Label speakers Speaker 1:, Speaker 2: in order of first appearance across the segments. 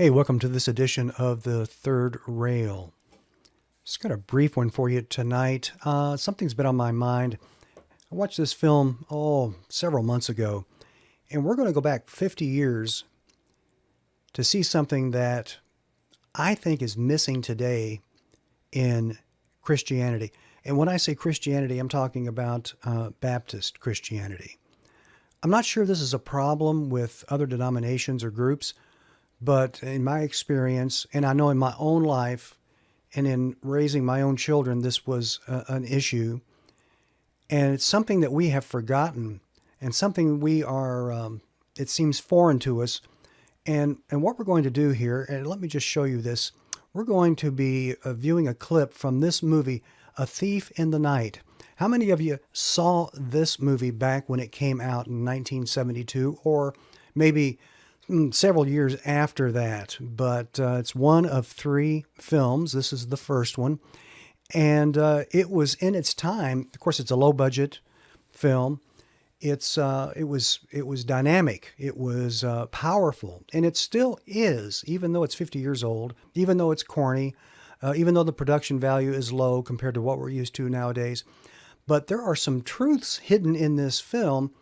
Speaker 1: Hey, welcome to this edition of the Third Rail. Just got a brief one for you tonight. Something's been on my mind. I watched this film, several months ago, and we're going to go back 50 years to see something that I think is missing today in Christianity. And when I say Christianity, I'm talking about Baptist Christianity. I'm not sure this is a problem with other denominations or groups, but in my experience, and I know in my own life and in raising my own children, this was an issue. And it's something that we have forgotten and something we are, it seems foreign to us. And what we're going to do here, and let me just show you this. We're going to be viewing a clip from this movie, A Thief in the Night. How many of you saw this movie back when it came out in 1972 or maybe several years after that? But it's one of three films. This is the first one. And it was in its time. Of course, it's a low budget film. It was dynamic. It was powerful, and it still is, even though it's 50 years old, even though it's corny, even though the production value is low compared to what we're used to nowadays. But there are some truths hidden in this film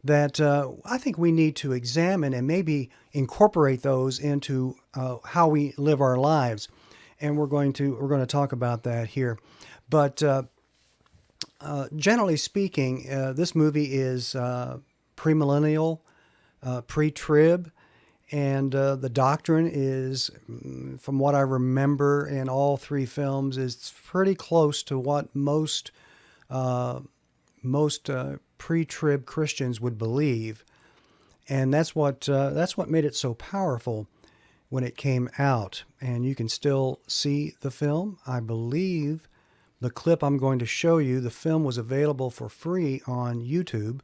Speaker 1: that I think we need to examine and maybe incorporate those into how we live our lives. And we're going to talk about that here. But generally speaking, this movie is premillennial, pre-trib, and the doctrine is, from what I remember in all three films, is pretty close to what most pre-trib Christians would believe, and that's what made it so powerful when it came out. And you can still see the film. I believe the clip I'm going to show you, the film was available for free on YouTube,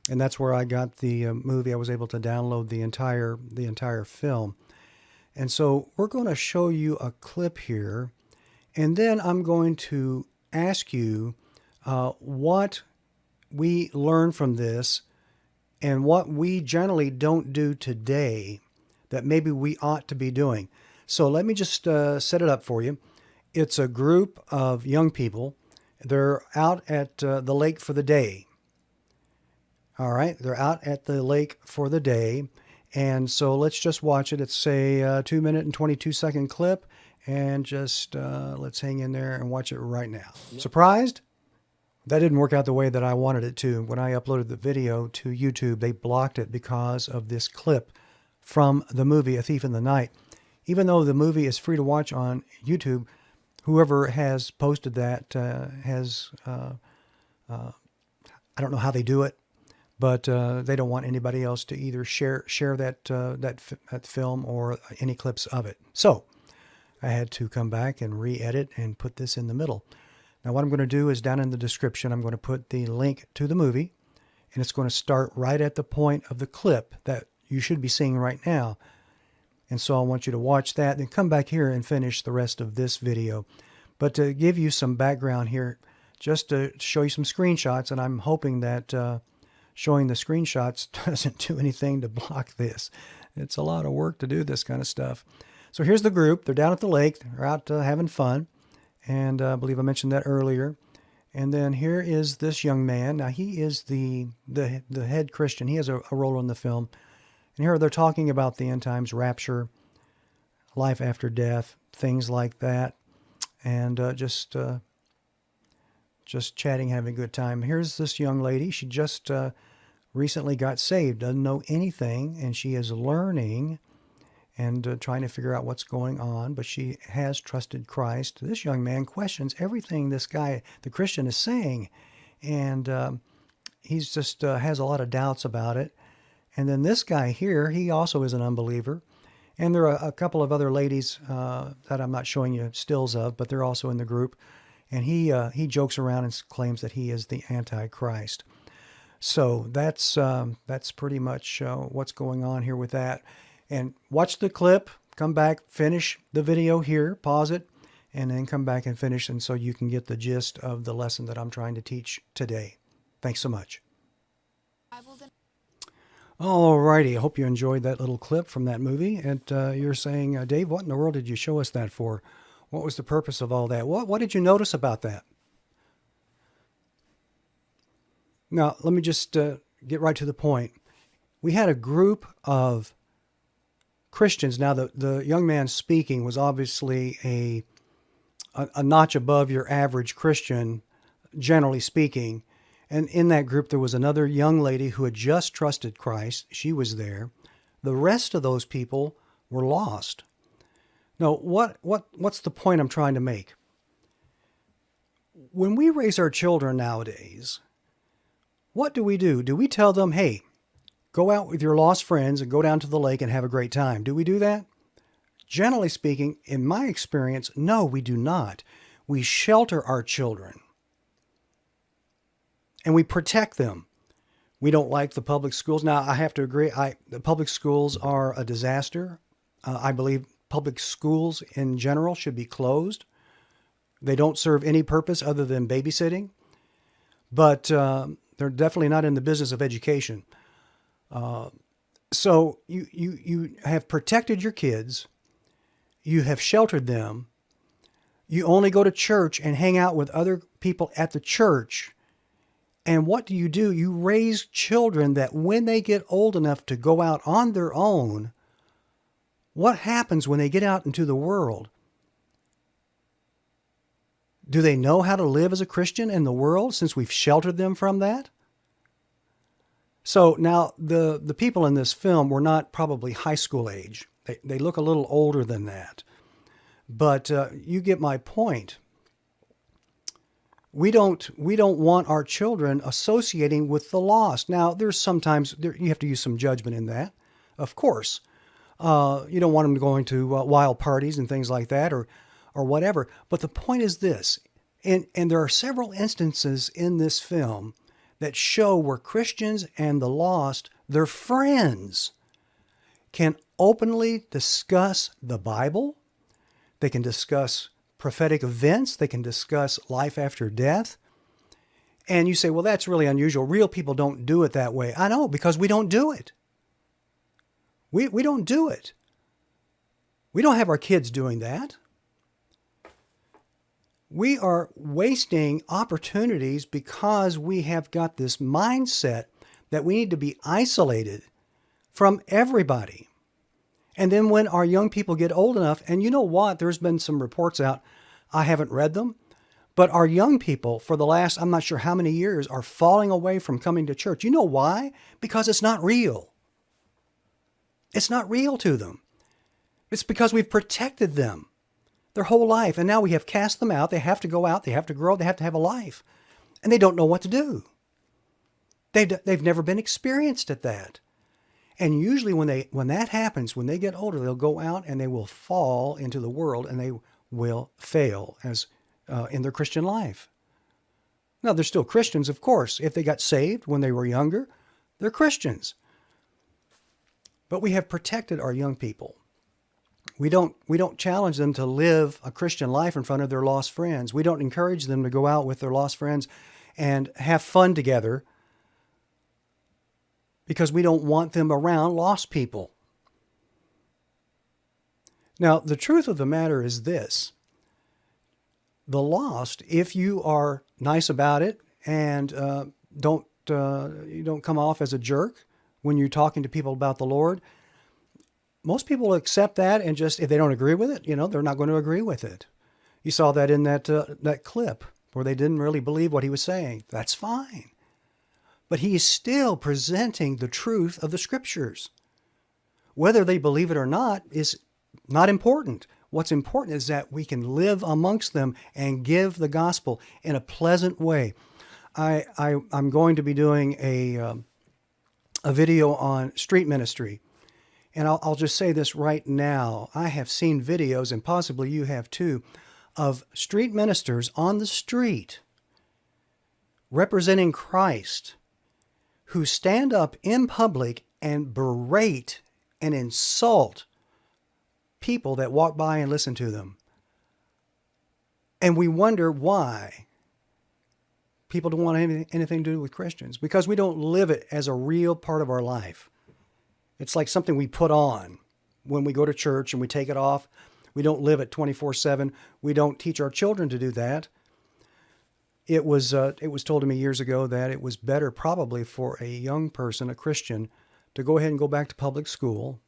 Speaker 1: and that's where I got the movie. I was able to download the entire film. And so we're going to show you a clip here, and then I'm going to ask you what we learn from this and what we generally don't do today that maybe we ought to be doing. So let me just set it up for you. It's a group of young people. They're out at the lake for the day. All right, they're out at the lake for the day. And so let's just watch it. It's a 2-minute and 22-second clip. And just let's hang in there and watch it right now. Surprised? That didn't work out the way that I wanted it to. When I uploaded the video to YouTube, they blocked it because of this clip from the movie A Thief in the Night. Even though the movie is free to watch on YouTube, whoever has posted that I don't know how they do it, but they don't want anybody else to either share that film or any clips of it. So I had to come back and re-edit and put this in the middle. Now what I'm going to do is down in the description, I'm going to put the link to the movie, and it's going to start right at the point of the clip that you should be seeing right now. And so I want you to watch that, then come back here and finish the rest of this video. But to give you some background here, just to show you some screenshots, and I'm hoping that showing the screenshots doesn't do anything to block this. It's a lot of work to do this kind of stuff. So here's the group. They're down at the lake. They're out having fun. And I believe I mentioned that earlier. And then here is this young man. Now he is the head Christian. He has a role in the film. And here they're talking about the end times, rapture, life after death, things like that, and just chatting, having a good time. Here's this young lady. She just recently got saved, doesn't know anything, and she is learning and trying to figure out what's going on, but she has trusted Christ. This young man questions everything this guy, the Christian, is saying, and he's just has a lot of doubts about it. And then this guy here, he also is an unbeliever. And there are a couple of other ladies that I'm not showing you stills of, but they're also in the group. And he jokes around and claims that he is the Antichrist. So that's pretty much what's going on here with that. And watch the clip, come back, finish the video here, pause it, and then come back and finish, and so you can get the gist of the lesson that I'm trying to teach today. Thanks so much. All righty. I hope you enjoyed that little clip from that movie. And you're saying, Dave, what in the world did you show us that for? What was the purpose of all that? What did you notice about that? Now, let me just get right to the point. We had a group of Christians. Now, the young man speaking was obviously a notch above your average Christian, generally speaking. And in that group, there was another young lady who had just trusted Christ. She was there. The rest of those people were lost. Now, what's the point I'm trying to make? When we raise our children nowadays, what do we do? Do we tell them, hey, go out with your lost friends and go down to the lake and have a great time? Do we do that? Generally speaking, in my experience, no, we do not. We shelter our children and we protect them. We don't like the public schools. Now, I have to agree, the public schools are a disaster. I believe public schools in general should be closed. They don't serve any purpose other than babysitting, but they're definitely not in the business of education. So you have protected your kids. You have sheltered them. You only go to church and hang out with other people at the church. And what do? You raise children that when they get old enough to go out on their own, what happens when they get out into the world? Do they know how to live as a Christian in the world since we've sheltered them from that? So now the people in this film were not probably high school age. They look a little older than that. But you get my point. We don't want our children associating with the lost. Now, there's sometimes you have to use some judgment in that, of course. You don't want them going to wild parties and things like that, or whatever. But the point is this, and there are several instances in this film that show where Christians and the lost, their friends, can openly discuss the Bible. They can discuss prophetic events. They can discuss life after death. And you say, well, that's really unusual. Real people don't do it that way. I know, because we don't do it. We don't do it. We don't have our kids doing that. We are wasting opportunities because we have got this mindset that we need to be isolated from everybody. And then when our young people get old enough, and you know what, there's been some reports out, I haven't read them, but our young people for the last, I'm not sure how many years, are falling away from coming to church. You know why? Because it's not real. It's not real to them. It's because we've protected them their whole life, and now we have cast them out. They have to go out, they have to grow, they have to have a life, and they don't know what to do. They've never been experienced at that. And usually when that happens, when they get older, they'll go out and they will fall into the world and they will fail as in their Christian life. Now, they're still Christians, of course. If they got saved when they were younger, they're Christians. But we have protected our young people. We don't challenge them to live a Christian life in front of their lost friends. We don't encourage them to go out with their lost friends and have fun together, because we don't want them around lost people. Now, the truth of the matter is this. The lost, if you are nice about it and you don't come off as a jerk when you're talking to people about the Lord, most people accept that, and just, if they don't agree with it, they're not going to agree with it. You saw that in that clip where they didn't really believe what he was saying. That's fine. But he is still presenting the truth of the Scriptures. Whether they believe it or not is not important. What's important is that we can live amongst them and give the gospel in a pleasant way. I'm going to be doing a video on street ministry. And I'll just say this right now. I have seen videos, and possibly you have too, of street ministers on the street representing Christ, who stand up in public and berate and insult people that walk by and listen to them. And we wonder why people don't want anything to do with Christians, because we don't live it as a real part of our life. It's like something we put on when we go to church and we take it off. We don't live it 24/7. We don't teach our children to do that. It was told to me years ago that it was better probably for a young person, a Christian, to go ahead and go back to public school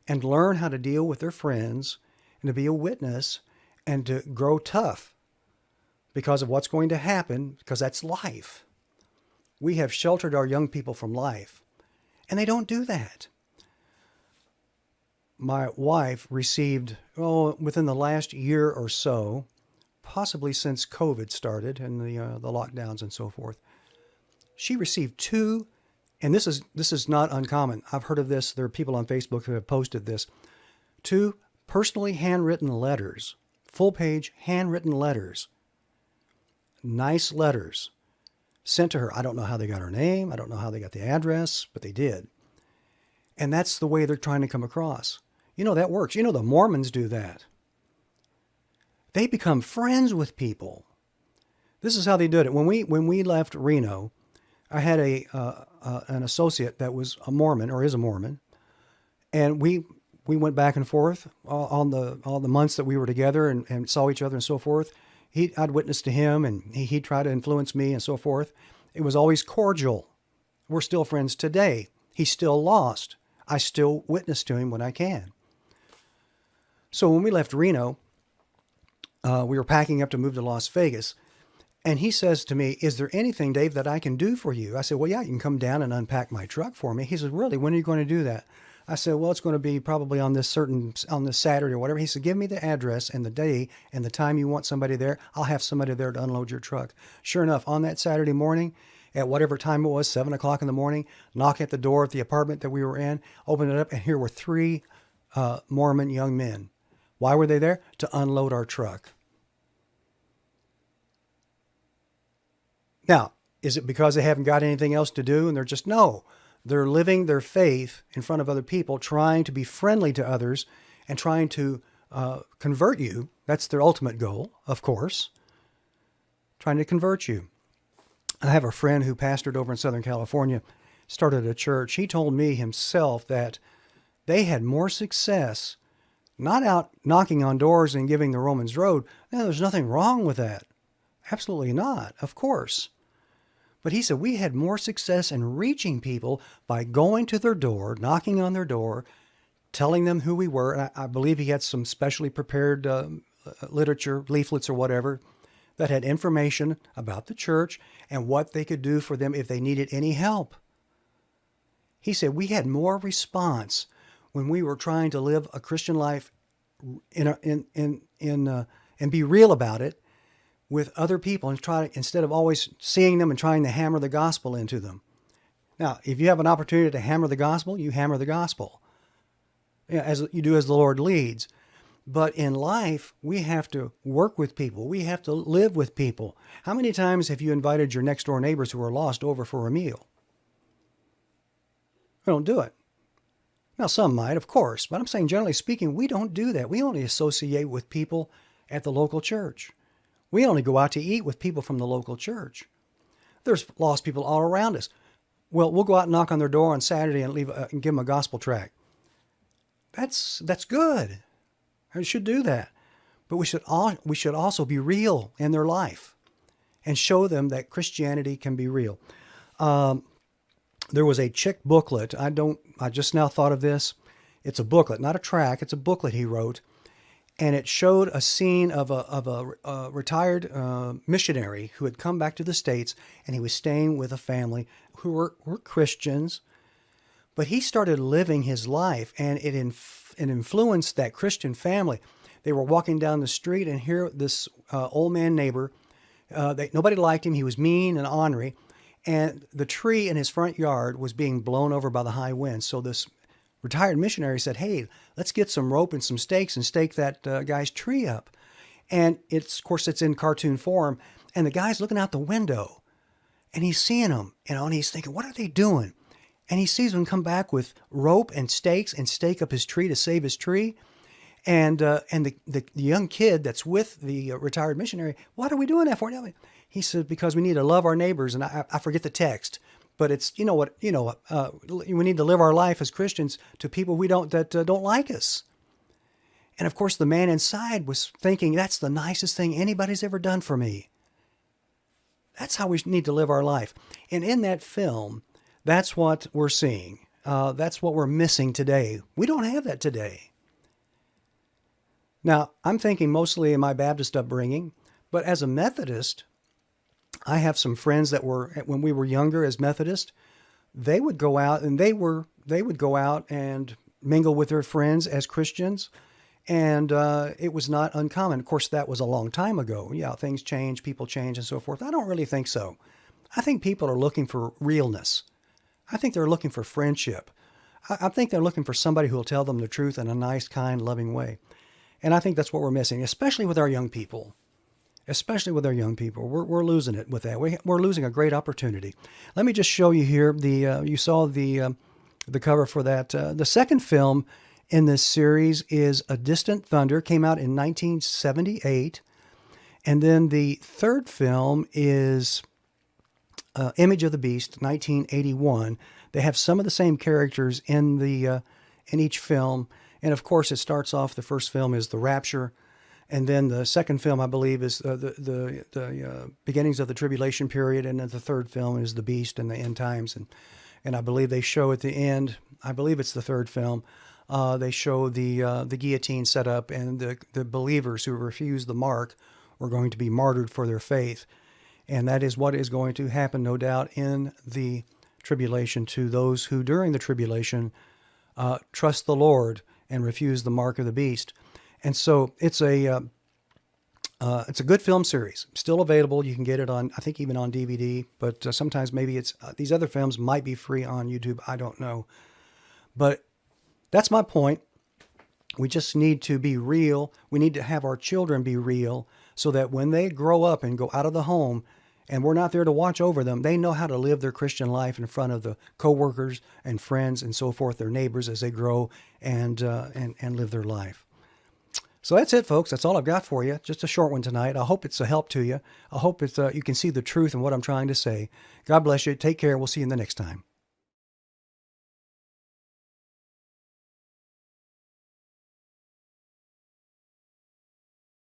Speaker 1: and learn how to deal with their friends and to be a witness and to grow tough because of what's going to happen, because that's life. We have sheltered our young people from life, and they don't do that. My wife received, within the last year or so, possibly since COVID started and the lockdowns and so forth, she received two, and this is not uncommon. I've heard of this. There are people on Facebook who have posted this. Two personally handwritten letters, full page handwritten letters, nice letters sent to her. I don't know how they got her name. I don't know how they got the address, but they did. And that's the way they're trying to come across. That works. The Mormons do that. They become friends with people. This is how they did it. When we left Reno, I had an associate that was a Mormon, or is a Mormon, and we went back and forth all the months that we were together and saw each other and so forth. I'd witness to him, and he'd try to influence me and so forth. It was always cordial. We're still friends today. He's still lost. I still witness to him when I can. So when we left Reno, we were packing up to move to Las Vegas, and he says to me, "Is there anything, Dave, that I can do for you?" I said, "Well, yeah, you can come down and unpack my truck for me." He says, "Really? When are you going to do that?" I said, "Well, it's going to be probably on this Saturday or whatever." He said, "Give me the address and the day and the time you want somebody there. I'll have somebody there to unload your truck." Sure enough, on that Saturday morning, at whatever time it was, 7 o'clock in the morning, knock at the door of the apartment that we were in, open it up, and here were three Mormon young men. Why were they there? To unload our truck. Now, is it because they haven't got anything else to do and no, they're living their faith in front of other people, trying to be friendly to others and trying to convert you. That's their ultimate goal, of course, trying to convert you. I have a friend who pastored over in Southern California, started a church. He told me himself that they had more success not out knocking on doors and giving the Romans road. No, there's nothing wrong with that. Absolutely not, of course. But he said we had more success in reaching people by going to their door, knocking on their door, telling them who we were. And I believe he had some specially prepared literature, leaflets or whatever, that had information about the church and what they could do for them if they needed any help. He said we had more response when we were trying to live a Christian life and be real about it with other people and instead of always seeing them and trying to hammer the gospel into them. Now, if you have an opportunity to hammer the gospel, you hammer the gospel, as you do as the Lord leads. But in life, we have to work with people. We have to live with people. How many times have you invited your next door neighbors who are lost over for a meal? We don't do it. Now, some might, of course, but I'm saying generally speaking, we don't do that. We only associate with people at the local church. We only go out to eat with people from the local church. There's lost people all around us. Well, we'll go out and knock on their door on Saturday and give them a gospel tract. That's good. We should do that. But we should also be real in their life and show them that Christianity can be real. There was a chick booklet. I just now thought of this. It's a booklet, not a tract. It's a booklet he wrote. And it showed a scene of a retired missionary who had come back to the States, and he was staying with a family who were Christians. But he started living his life, and it influenced that Christian family. They were walking down the street, and here this old man neighbor, nobody liked him. He was mean and ornery. And the tree in his front yard was being blown over by the high wind. So this retired missionary said, "Hey, let's get some rope and some stakes and stake that guy's tree up." And of course, it's in cartoon form. And the guy's looking out the window, and he's seeing them, and he's thinking, "What are they doing?" And he sees them come back with rope and stakes and stake up his tree to save his tree. And the young kid that's with the retired missionary, "What are we doing that for?" He said, "Because we need to love our neighbors." And I forget the text, But it's, we need to live our life as Christians to people that don't like us. And of course, the man inside was thinking, that's the nicest thing anybody's ever done for me. That's how we need to live our life. And in that film, that's what we're seeing. That's what we're missing today. We don't have that today. Now, I'm thinking mostly in my Baptist upbringing, but as a Methodist, I have some friends that were, when we were younger as Methodists, they would go out and they would go out and mingle with their friends as Christians. And it was not uncommon. Of course, that was a long time ago. Yeah, things change, people change, and so forth. I don't really think so. I think people are looking for realness. I think they're looking for friendship. I think they're looking for somebody who will tell them the truth in a nice, kind, loving way. And I think that's what we're missing, especially with our young people. Especially with our young people. We're losing it with that. We're losing a great opportunity. Let me just show you here. You saw the cover for that. The second film in this series is A Distant Thunder, came out in 1978. And then the third film is Image of the Beast, 1981. They have some of the same characters in each film. And of course, it starts off, the first film is The Rapture. And then the second film, I believe, is the beginnings of the tribulation period. And then the third film is The Beast and the End Times. And I believe they show at the end, I believe it's the third film, they show the guillotine set up, and the believers who refuse the mark were going to be martyred for their faith. And that is what is going to happen, no doubt, in the tribulation to those who, during the tribulation, trust the Lord and refuse the mark of the beast. And so it's a good film series, still available. You can get it on, I think, even on DVD. But sometimes maybe it's these other films might be free on YouTube. I don't know. But that's my point. We just need to be real. We need to have our children be real so that when they grow up and go out of the home and we're not there to watch over them, they know how to live their Christian life in front of the coworkers and friends and so forth, their neighbors, as they grow and live their life. So that's it, folks. That's all I've got for you. Just a short one tonight. I hope it's a help to you. I hope you can see the truth in what I'm trying to say. God bless you. Take care. We'll see you in the next time.